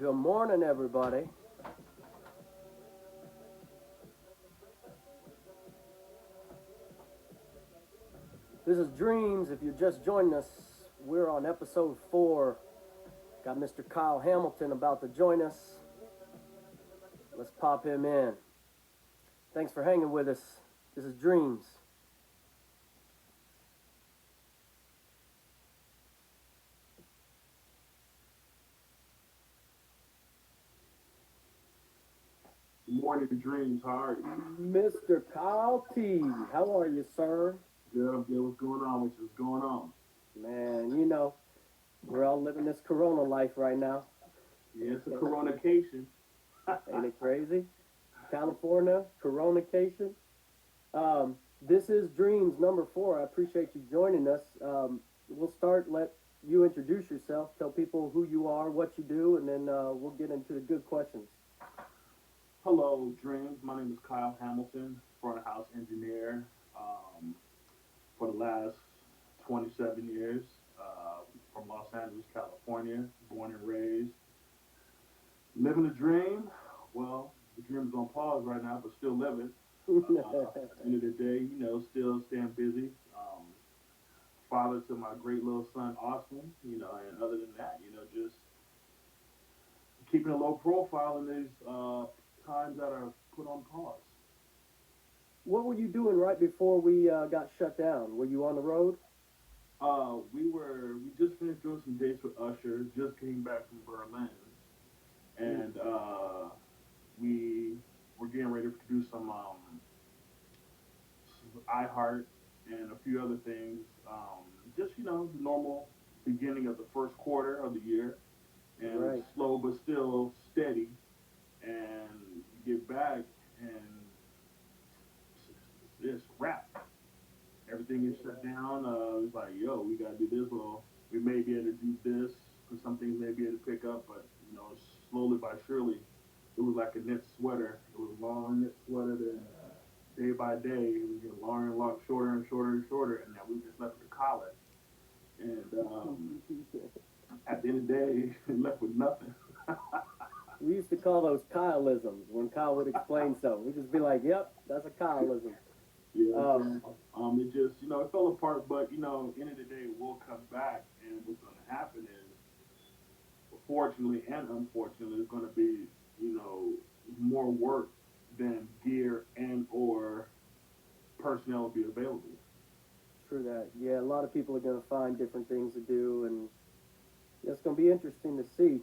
Good morning, everybody. This is Dreams. If you're just joining us, we're on episode 4. Got Mr. Kyle Hamilton about to join us. Let's pop him in. Thanks for hanging with us. This is Dreams. Morning dreams. How are you? Mr. Kyle T. How are you, sir? Good. I'm good. What's going on? What's going on? Man, we're all living this corona life right now. Yeah, it's a coronation. Ain't it crazy? California, coronacation. This is Dreams number 4. I appreciate you joining us. We'll start, let you introduce yourself, tell people who you are, what you do, and then we'll get into the good questions. Hello, dreams. My name is Kyle Hamilton, front of house engineer for the last 27 years. From Los Angeles, California, born and raised. Living the dream. Well, the dream's on pause right now, but still living. End of the day, still staying busy. Father to my great little son Austin, and other than that, just keeping a low profile in these times that are put on pause. What were you doing right before we got shut down? Were you on the road? We just finished doing some dates with Usher, just came back from Berlin, and we were getting ready to do some iHeart and a few other things. Just the normal beginning of the first quarter of the year, and Right. slow but still steady, and get back and it's wrap. Everything is shut down. It's like, yo, we gotta do this. Well, we may be able to do this because some things may be able to pick up, but slowly by surely, it was like a knit sweater. It was a long knit sweater. Then day by day, it was getting longer and longer, shorter and shorter and shorter, and then we just left with the collar. And at the end of the day, we left with nothing. We used to call those Kyleisms when Kyle would explain something. We'd just be like, yep, that's a Kyleism. Yeah, Um, it just it fell apart, but end of the day, we'll come back, and what's going to happen is, fortunately and unfortunately, it's going to be more work than gear and or personnel will be available. True that. Yeah, a lot of people are going to find different things to do, and it's going to be interesting to see.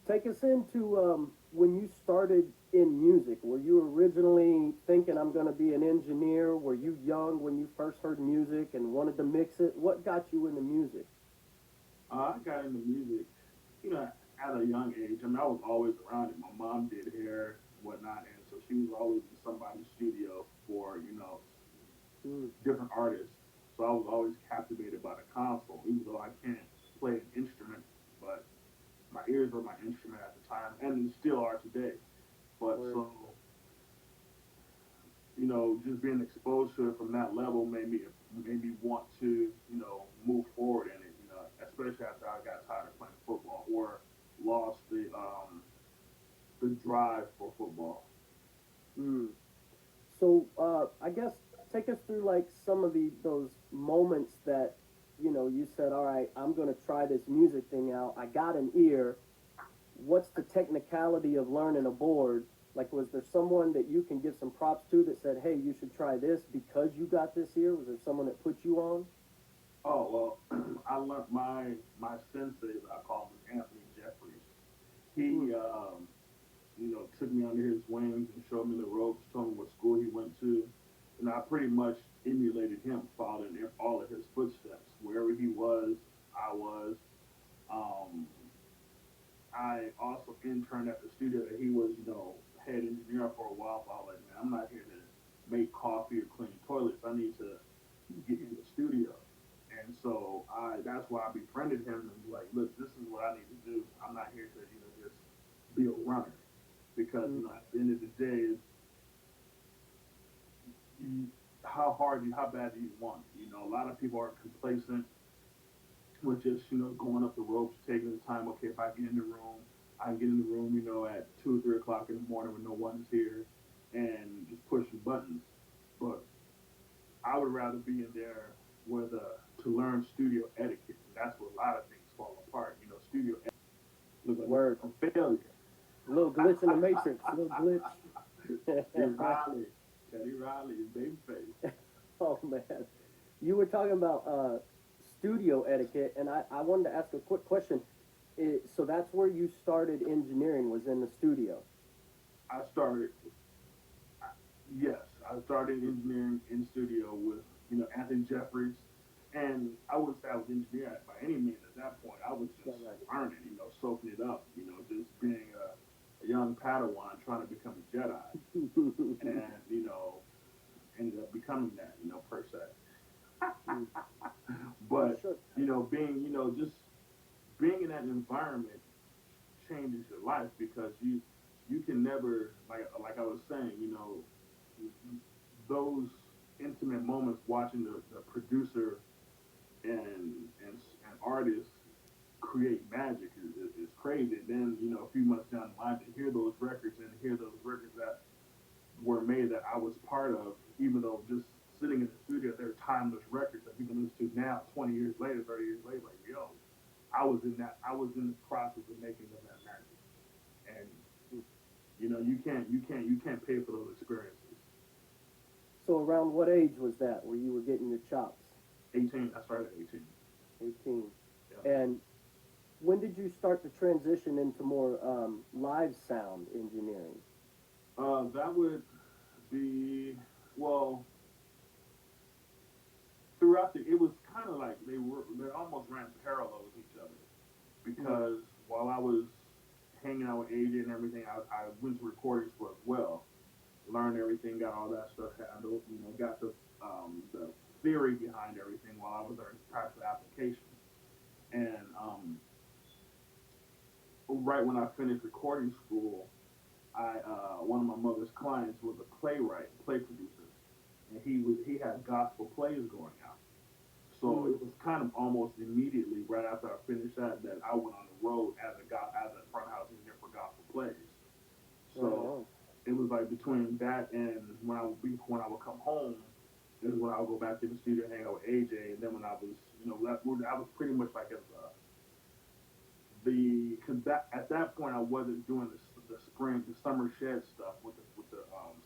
Take us into when you started in music. Were you originally thinking I'm going to be an engineer? Were you young when you first heard music and wanted to mix it? What got you into music? I got into music, at a young age. I mean, I was always around it. My mom did hair and whatnot, and so she was always in somebody's studio for Mm, different artists. So I was always captivated by the console, even though I can't play an instrument. But my ears were my instrument at the time, and they still are today. But word. so just being exposed to it from that level made me want to move forward in it. Especially after I got tired of playing football or lost the drive for football. Mm. So I guess take us through like some of those moments that you said, all right, I'm going to try this music thing out. I got an ear. What's the technicality of learning a board? Like, was there someone that you can give some props to that said, hey, you should try this because you got this ear? Was there someone that put you on? Oh well, I learned my sensei, as I call him, Anthony Jeffries. Hmm. He took me under his wings and showed me the ropes, told me what school he went to, and I pretty much emulated him, following all of his footsteps. Wherever he was, I was. Um, I also interned at the studio that he was, head engineer for a while. So I was like, man, I'm not here to make coffee or clean toilets. I need to get in the studio. And so that's why I befriended him and was like, look, this is what I need to do. I'm not here to, just be a runner. Because, Hmm. at the end of the day, you, how bad do you want it? A lot of people are complacent with just, going up the ropes, taking the time, okay, if I get in the room, I can get in the room, you know, at 2 or 3 o'clock in the morning when no one is here, and just push the buttons. But I would rather be in there with to learn studio etiquette. And that's where a lot of things fall apart. You know, studio etiquette look like Word. a failure. A little glitch in the matrix. A little glitch. Teddy Riley, Teddy Riley, babyface. Oh man, you were talking about studio etiquette, and I wanted to ask a quick question. So that's where you started engineering, was in the studio. I started, yes, I started engineering in studio with, you know, Anthony Jeffries. And I wouldn't say I was engineering by any means at that point. I was just Right, learning, you know, soaking it up, you know, just being a young Padawan trying to become a Jedi. right. And, you know, ended up becoming that, you know, per se. Oh, But, sure. you know, being, you know, just being in that environment changes your life because you can never like I was saying, you know, those intimate moments watching the producer and artists create magic is crazy. And then you know a few months down the line to hear those records and hear those records that were made that I was part of, even though just sitting in the studio, they're timeless records that people listen to now, 20 years later, 30 years later, like yo, I was in the process of making them that magic. And you know, you can't pay for those experiences. So around what age was that where you were getting your chops? 18, I started at 18. 18. Yeah. And when did you start to transition into more live sound engineering? That would be well throughout it was kind of like they almost ran parallel with each other because while I was hanging out with AJ and everything, I went to recording school as well, learned everything, got all that stuff handled, you know, got the theory behind everything while I was learning practical application. And right when I finished recording school, I one of my mother's clients was a playwright, play producer, and he had gospel plays going out. So it was kind of almost immediately right after I finished that I went on the road as a front house engineer for gospel plays. So Right. it was like between that and when I would come home is when I would go back to the studio, hang out with AJ, and then when I was you know I was pretty much like as the because that at that point I wasn't doing the summer shed stuff with the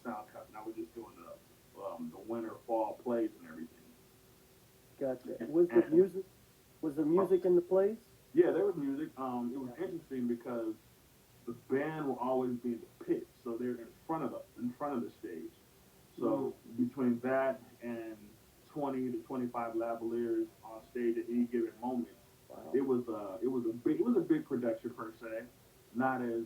sound company. I was just doing the winter fall plays and everything. Gotcha. And Was the music in the plays? yeah, there was music. It was interesting because the band will always be in the pit, so they're in front of the stage. So between that and 20 to 25 lavaliers on stage at any given moment, Wow. it was a big production per se, not as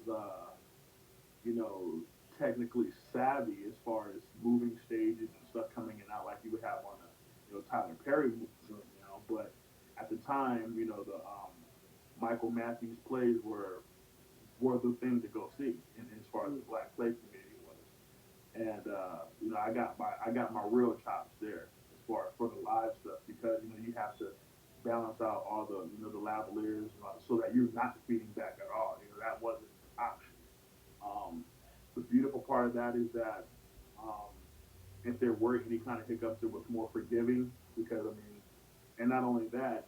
you know technically savvy as far as moving stages and stuff coming in and out like you would have on a you know Tyler Perry movie, you know. But at the time, you know the Michael Matthews plays were the thing to go see, and as far as the black play community was. And you know, I got my real chops there as far as for the live stuff because you know you have to balance out all the you know the lavaliers so that you're not feeding back at all. You know that wasn't an option. Um, the beautiful part of that is that um, if there were any kind of hiccups, it was more forgiving because I mean, and not only that,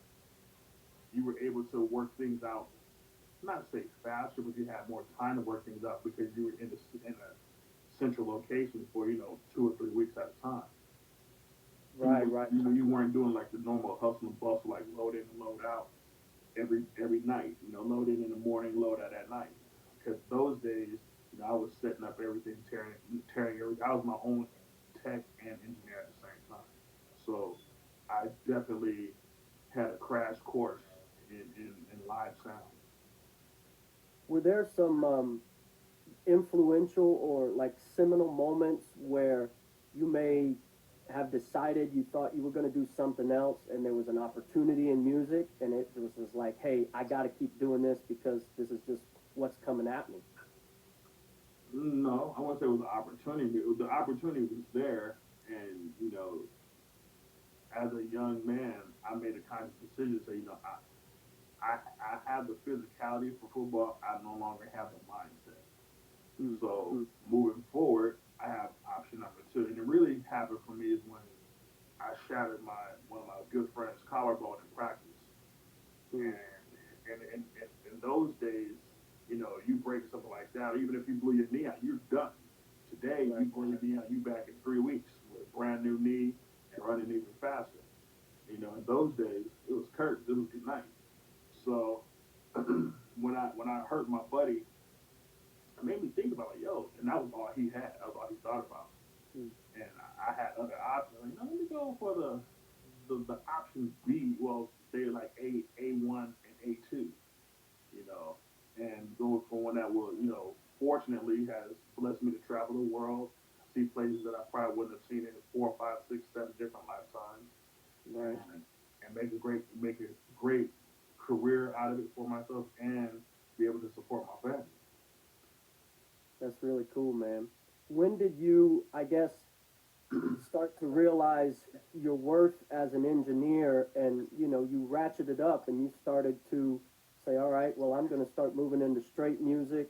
you were able to work things out not say faster, but you had more time to work things out because you were in a central location for you know 2 or 3 weeks at a time. So Right, right. you weren't doing like the normal hustle and bustle like load in and load out every night. You know, load in the morning, load out at night. Because those days, you know, I was setting up everything, tearing everything. I was my own tech and engineer at the same time. So I definitely had a crash course in live sound. Were there some influential or like seminal moments where you may have decided you thought you were going to do something else and there was an opportunity in music and it was just like, hey, I got to keep doing this because this is just what's coming at me? No, I wouldn't say it was an opportunity. The opportunity was there, and you know, as a young man, I made a conscious decision to say, you know, I have the physicality for football. I no longer have the mindset. Mm, So mm, moving forward, I have option number two, and it really happened for me is when I shattered my one of my good friends' collarbone in practice, mm. and in those days, you break something like that, even if you blew your knee out, you're done. Today, you Right. blow your knee out, you back in 3 weeks with a brand new knee and running even faster. In those days, it was curtains, it was good night. So when I hurt my buddy, it made me think about like, yo, and that was all he had. That was all he thought about. Mm, And I had other options. Like, let me go for the option B. Well, they're like A1 and A2. You know, and going for one that will, fortunately has blessed me to travel the world, see places that I probably wouldn't have seen in 4, 5, 6, 7 different lifetimes, right. and make a great career out of it for myself and be able to support my family. That's really cool, man. When did you, I guess, start to realize your worth as an engineer, and you ratcheted up and you started to say, all right, well, I'm going to start moving into straight music.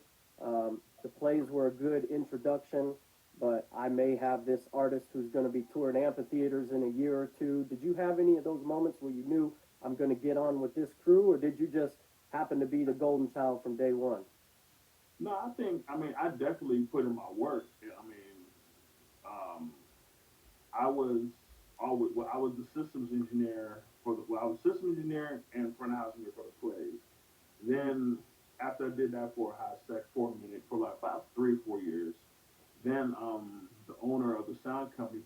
The plays were a good introduction, but I may have this artist who's going to be touring amphitheaters in a year or two. Did you have any of those moments where you knew I'm going to get on with this crew, or did you just happen to be the golden child from day one? No, I definitely put in my work. Um, I was I was the systems engineer I was systems engineer and front of house engineer for the plays. Then after I did that for a hot sec for a minute, for like about 3 or 4 years, then the owner of the sound company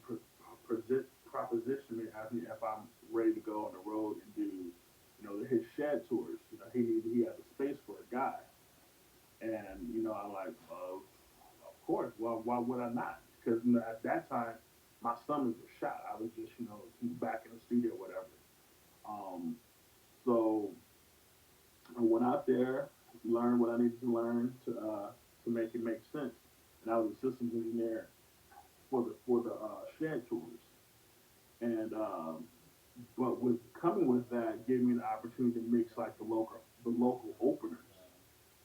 propositioned me, asked me if I'm ready to go on the road and do, his shed tours. He had the space for a guy, and I'm like, of course. Well, why would I not? Because at that time, my summers were shot. I was just back in the studio, whatever. Um, so I went out there, learned what I needed to learn to make it make sense. And I was a systems engineer for the shed tours. And but with coming with that, gave me the opportunity to mix like the local openers,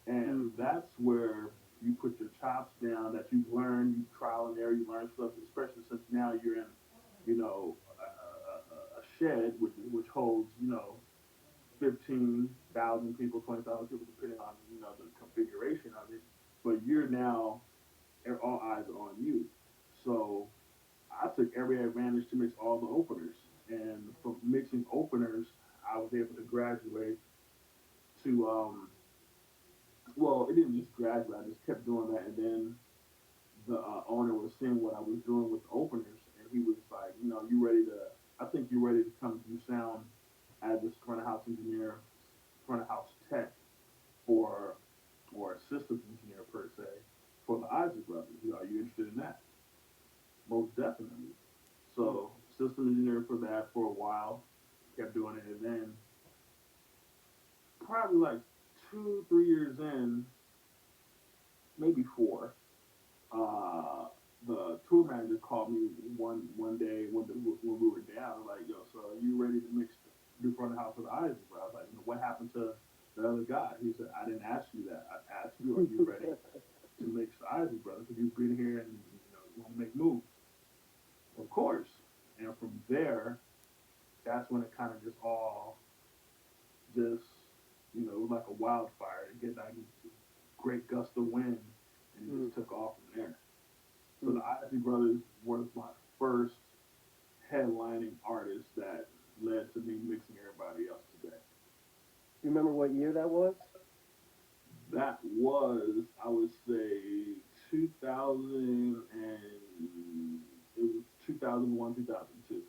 and Mm, that's where you put your chops down that you've learned, you trial and error, you learn stuff, especially since now you're in, a shed which holds 15,000 people, 20,000 people, depending on the configuration of it. But you're now all eyes are on you. So I took every advantage to mix all the openers, and from mixing openers, I was able to graduate to well, it didn't just graduate. I just kept doing that, and then the owner was seeing what I was doing with the openers, and he was like, you ready to? I think you're ready to come do sound as this front of house engineer, front of house tech for, or a systems engineer per se, for the Isaac Brothers. Are you interested in that? Most definitely. mm, So system engineer for that for a while, kept doing it, and then probably like 2, 3 years in, maybe four, uh, the tour manager called me one day when we were down, like, yo, so are you ready to mix do front of the house with Isaac? Bro? I was like, what happened to the other guy? He said, I didn't ask you that. I asked you, are you ready to mix Isaac, brother? Because you've been here and you want to make moves, of course. And from there, that's when it kind of just all just like a wildfire. It get like a great gust of wind, and it mm, just took off from there. So the mm. Isley Brothers was my first headlining artist that led to me mixing everybody else today. Do you remember what year that was? That was, I would say, 2000, and it was 2001, 2002.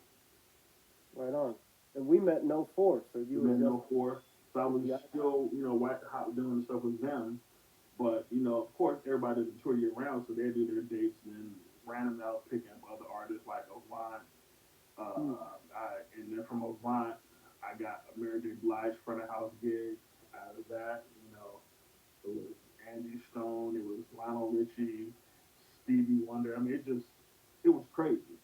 Right on. And we met in '04, so you We were met in just '04, so I was yeah. still, white hot doing stuff with them. But of course, everybody doesn't tour year round, so they do their dates, and then randomly I was picking up other artists like Avant. Mm, And then from Avant, I got a Mary J. Blige front of house gig. Out of that, it was Angie Stone, it was Lionel Richie, Stevie Wonder. I mean, it was crazy,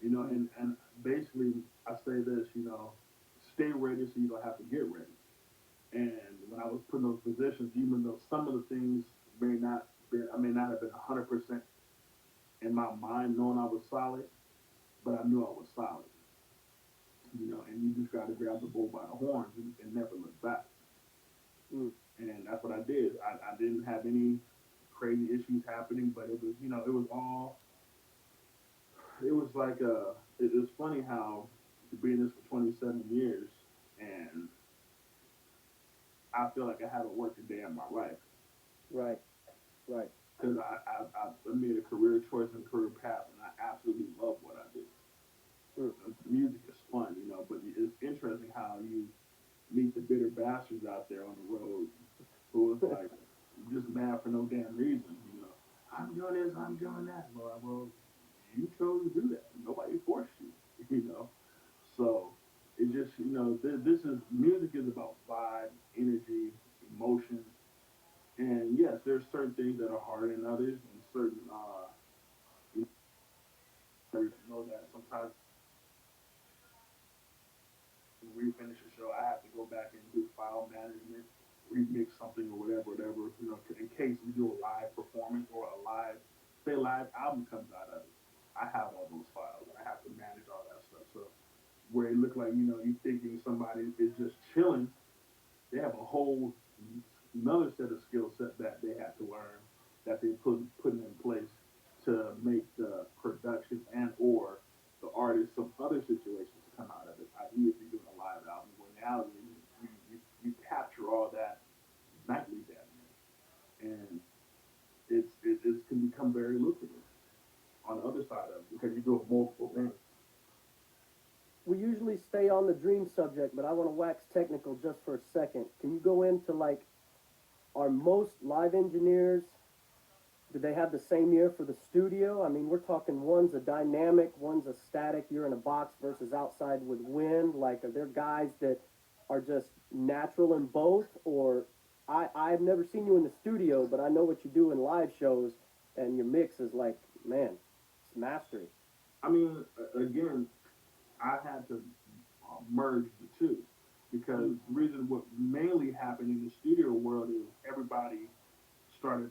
mm, and basically I say this, stay ready so you don't have to get ready. And I was put in those positions, even though some of the things I may not have been 100% in my mind knowing I was solid, but I knew I was solid. And you just got to grab the bull by the horns and never look back. Mm. And that's what I did. I didn't have any crazy issues happening, but it was all, it was like, it was funny how to be in this for 27 years, and I feel like I haven't worked a day in my life Right. Right. because I made a career choice and career path, and I absolutely love what I do. Mm. Music is fun, but it's interesting how you meet the bitter bastards out there on the road who is like just mad for no damn reason. I'm doing this, I'm doing that. Well, you chose to do that. Nobody forced you. You know. So it just this is music is about vibe, energy, emotion, and yes, there's certain things that are harder than others, and certain you know that sometimes when we finish a show, I have to go back and do file management, remix something or whatever, in case we do a live performance or say live album comes out of it. I have all those files. I have to manage all that stuff. So where it look like, you thinking somebody is just chilling, they have a whole another set of skill set that they had to learn that they putting in place to make the production and or the artist some other situations to come out of it. I.e., if you're doing a live album, in reality, you capture all that nightly down there, and it can become very lucrative on the other side of it because you're doing multiple things. We usually stay on the dream subject, but I want to wax technical just for a second. Can you go into like, are most live engineers, do they have the same ear for the studio? I mean, we're talking one's a dynamic, one's a static, you're in a box versus outside with wind. Like, are there guys that are just natural in both? Or I've never seen you in the studio, but I know what you do in live shows, and your mix is like, man, it's mastery. I mean, again, I had to merge the two because Mm. the reason what mainly happened in the studio world is everybody started,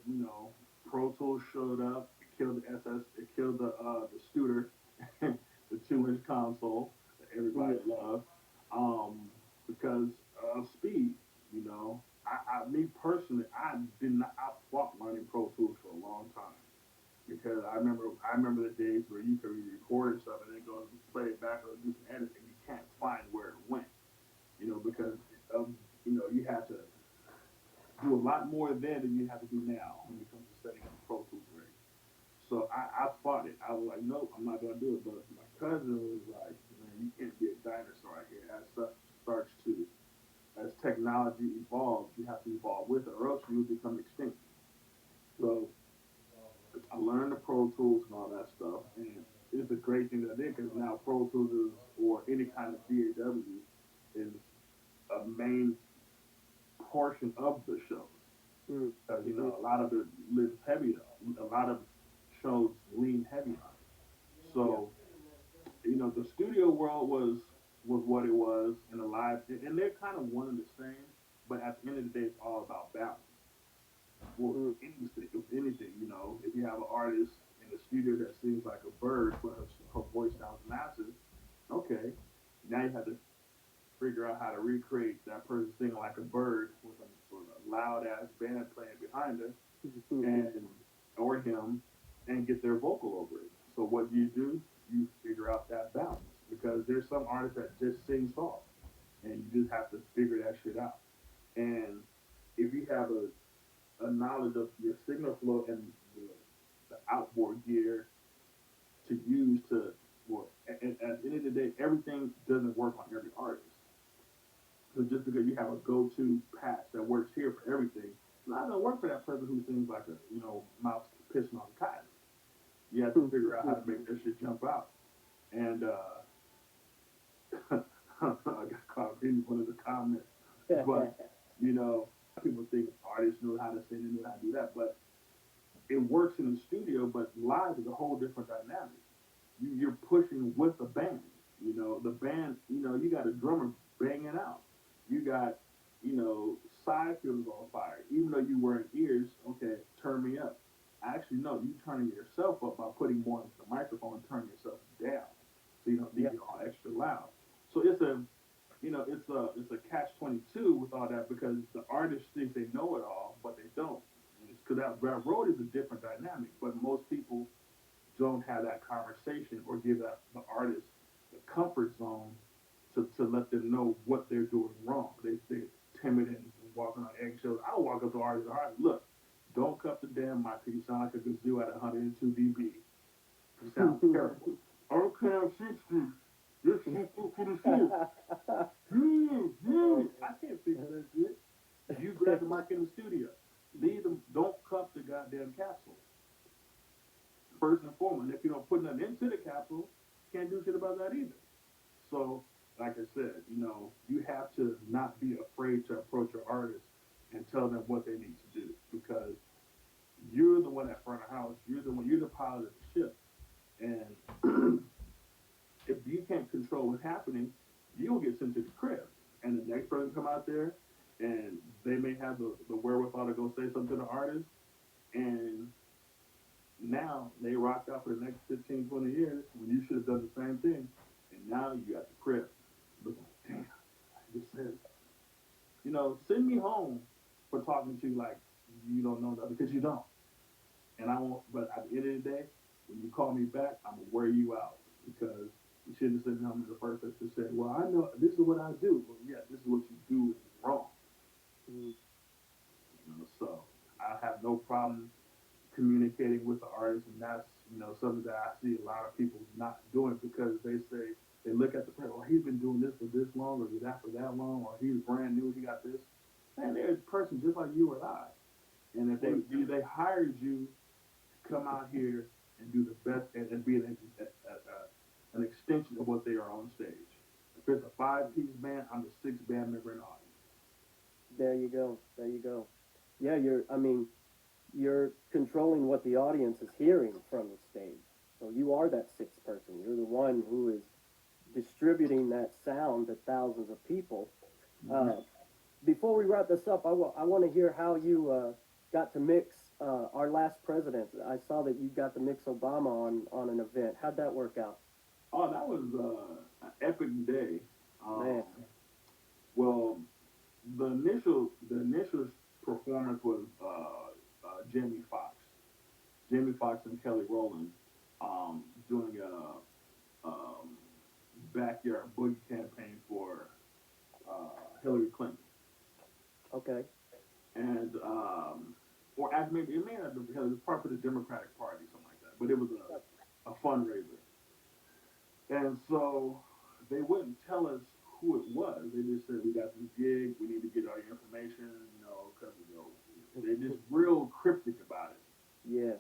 Pro Tools showed up, it killed the it killed the Studer, the 2-inch console that everybody Yeah. loved, because of speed. Me personally, I fought learning Pro Tools for a long time because I remember the days where you could record stuff and then go and play it back or do some editing, and you can't find where it went, because of you had to do a lot more then than you have to do now when it comes to setting up a Pro Tools rig. So I fought it. I was like, nope, I'm not gonna do it. But my cousin was like, man, you can't be a dinosaur out here. As such starts to as technology evolves, you have to evolve with it, or else you will become extinct. So I learned the Pro Tools and all that stuff, and it's a great thing that I did because now Pro Tools is, or any kind of DAW is a main portion of the shows. Mm. Because Mm-hmm. a lot of it lives heavy on. A lot of shows lean heavy on it. Yeah. So the studio world was what it was, and the live, and they're kind of one and the same. But at the end of the day, it's all about balance. Well, Mm. anything, if you have an artist in the studio that sings like a bird, but her voice sounds massive, okay, now you have to figure out how to recreate that person singing like a bird with a loud ass band playing behind her Mm-hmm. and or him and get their vocal over it. So what do? You figure out that balance because there's some artists that just sing soft and you just have to figure that shit out. And if you have a knowledge of your signal flow and the outboard gear to use to well, at the end of the day, everything doesn't work on every artist. So just because you have a go-to patch that works here for everything, it's not gonna work for that person who sings like a mouse pissing on cotton. You have to figure out how to make that shit jump out. And I got caught reading one of the comments, but you know, people think artists know how to sing and know how to do that, but it works in the studio. But live is a whole different dynamic. You're pushing with the band. The band. You got a drummer banging out. You got side field is on fire. Even though you wearing ears, okay, turn me up. Actually, no, you turning yourself up by putting more into the microphone and turning yourself down, so you don't need to Yeah. get all extra loud. So it's a, it's a catch 22 with all that because the artists think they know it all, but they don't. Because that road is a different dynamic, but most people don't have that conversation or give the artist the comfort zone to let them know what they're doing wrong. They're timid and walking on eggshells. I'll walk up to artists, all right, look, don't cut the damn mic because you sound like a kazoo at 102 dB. You sound terrible. Okay, I'm 60. This shit for the shit. I can't fix that shit. You grab the mic in the studio. Leave them. Don't cup the goddamn capsule. First and foremost, if you don't put nothing into the capsule, can't do shit about that either. So, like I said, you have to not be afraid to approach your artist and tell them what they need to do because you're the one at front of house. You're the pilot of the ship. And if you can't control what's happening, you'll get sent to the crib. And the next person come out there and they may have the wherewithal to go say something to the artist. And now they rocked out for the next 15, 20 years when you should have done the same thing. And now you at the crib. Looking like, damn, I just said, send me home for talking to you like you don't know that because you don't. And I won't, but at the end of the day, when you call me back, I'm going to wear you out because you shouldn't have sent me home in the first place to say, well, I know this is what I do. Well, yeah, this is what you do is wrong. Mm. So I have no problem communicating with the artist, and that's something that I see a lot of people not doing because they look at the person, well, he's been doing this for this long, or that for that long, or he's brand new, he got this. Man, they're a person just like you or I, and if they hired you to come out here and do the best and be an extension of what they are on stage. If it's a 5-piece band, I'm the sixth band member in the audience. There you go. There you go. Yeah, you're controlling what the audience is hearing from the stage. So you are that sixth person. You're the one who is distributing that sound to thousands of people. Mm-hmm. Before we wrap this up, I want to hear how you got to mix our last president. I saw that you got to mix Obama on an event. How'd that work out? Oh, that was an epic day. Man. Well, the initial performance was Jamie Foxx. Jamie Foxx and Kelly Rowland doing a backyard boogie campaign for Hillary Clinton. Okay. And or actually maybe it may not have been Hillary, it was part of the Democratic Party, something like that. But it was a fundraiser. And so they wouldn't tell us who it was. They just said, we got this gig, we need to get all your information, because they're just real cryptic about it. Yeah.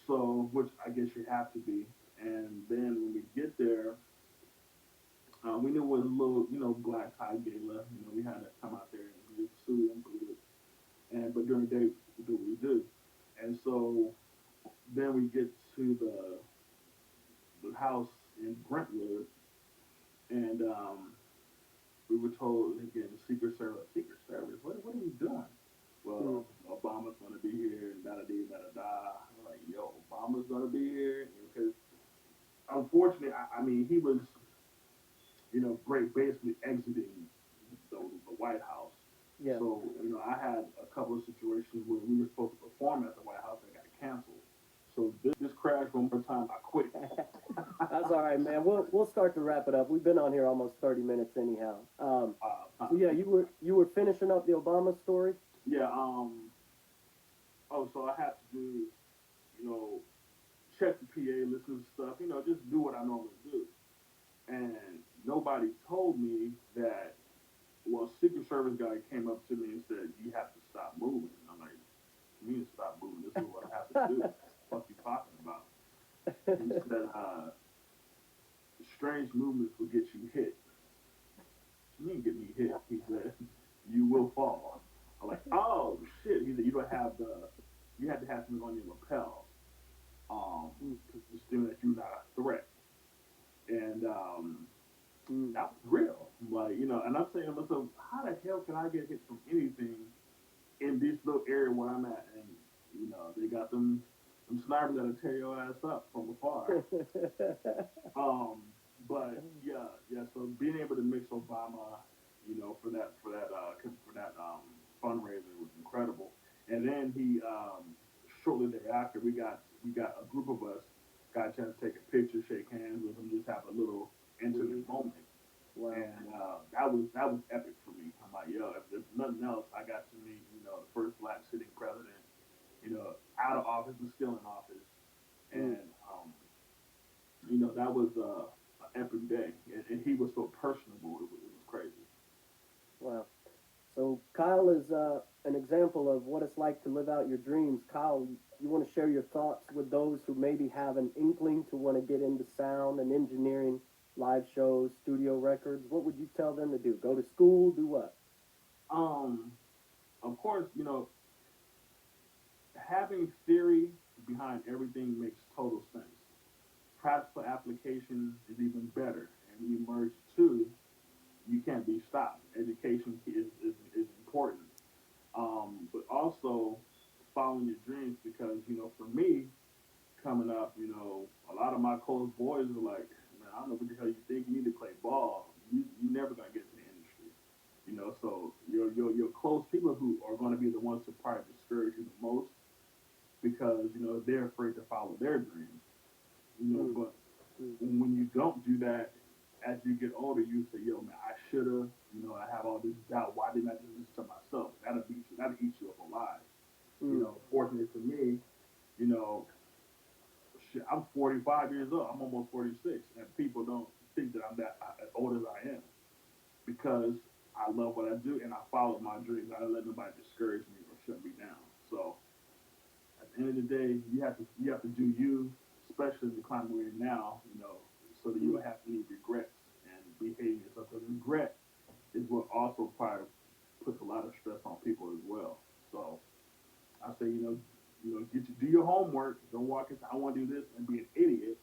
So, which I guess you have to be. And then when we get there, we knew it was a little, black tie gala. We had to come out there and just suit and booted. But during the day, we do what we do. And so then we get to the house in Brentwood, and we were told again, Secret Service. What are we doing? Well, Obama's going to be here, and da da da da da. I'm like, yo, Obama's going to be here because unfortunately, I mean, he was, great, basically exiting the White House. Yeah. So, I had a couple of situations where we were supposed to perform at the White House that got canceled. So this crashed one more time. I quit. That's all right, man. We'll start to wrap it up. We've been on here almost 30 minutes anyhow. So yeah, you were finishing up the Obama story. Yeah. Oh, so I have to do, check the PA, listen to stuff, just do what I normally do. And nobody told me that. Well, Secret Service guy came up to me and said, "You have to stop moving." And I'm like, "You mean to stop moving? This is what I have to do. What the fuck you talking about?" He said, "Strange movements will get you hit." What you mean get me hit? He said, "You will fall." I'm like, "Oh shit!" He said, you have to have something on your lapel, because it's doing that you're not a threat." And that was real. Like, and I'm saying to myself, how the hell can I get hit from anything where I'm at, and you know they got them snipers that'll tear your ass up from afar. Um, but yeah. So being able to mix Obama, you know, for that fundraiser was incredible. And then he shortly thereafter we got a group of us got a chance to take a picture, shake hands with him, just have a little intimate moment. Wow. And that was epic for me. I'm like, yo, if nothing else, I got to meet the first black sitting president, out of office but still in office, Mm. and that was an epic day, and he was so personable. It was crazy. Wow. So Kyle is an example of what it's like to live out your dreams. Kyle, you want to share your thoughts with those who maybe have an inkling to want to get into sound and engineering, live shows, studio records? What would you tell them to do? Go to school? Do what? Um, of course, having theory behind everything makes total sense. Practical application is even better, and when you merge two, you can't be stopped. Education is important, but also following your dreams because for me coming up, a lot of my close boys are like, man, I don't know what the hell you think. You need to play ball. You never gonna get to the industry. So your close people who are going to be the ones to probably discourage you the most because they're afraid to follow their dreams. Mm. But Mm. when you don't do that, as you get older, you say, yo, man, I should have. I have all this doubt. Why didn't I just listen to myself? That'll eat you up alive. Mm. Fortunately for me, you know, shit, I'm 45 years old. I'm almost 46, and people don't think that I'm that as old as I am because I love what I do and I follow my dreams. I don't let nobody discourage me or shut me down. So at the end of the day, you have to do you, especially in the climate we're in now. So that you Mm. don't have any regrets and be hating yourself. Because regret is what also probably puts a lot of stress on people as well. So I say, do your homework. Don't walk into I want to do this and be an idiot.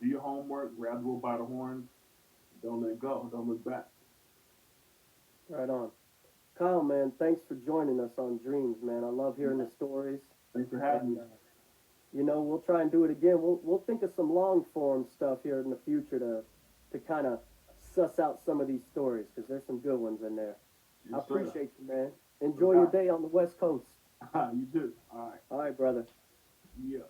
Do your homework. Grab the bull by the horns. Don't let go. Don't look back. Right on. Kyle, man, thanks for joining us on Dreams, man. I love hearing the stories. Thanks for And, having me. we'll try and do it again. We'll think of some long form stuff here in the future to kind of suss out some of these stories because there's some good ones in there. I Yes, sir. appreciate you, man. Enjoy your day on the West Coast. You too. All right. All right, brother. Yeah.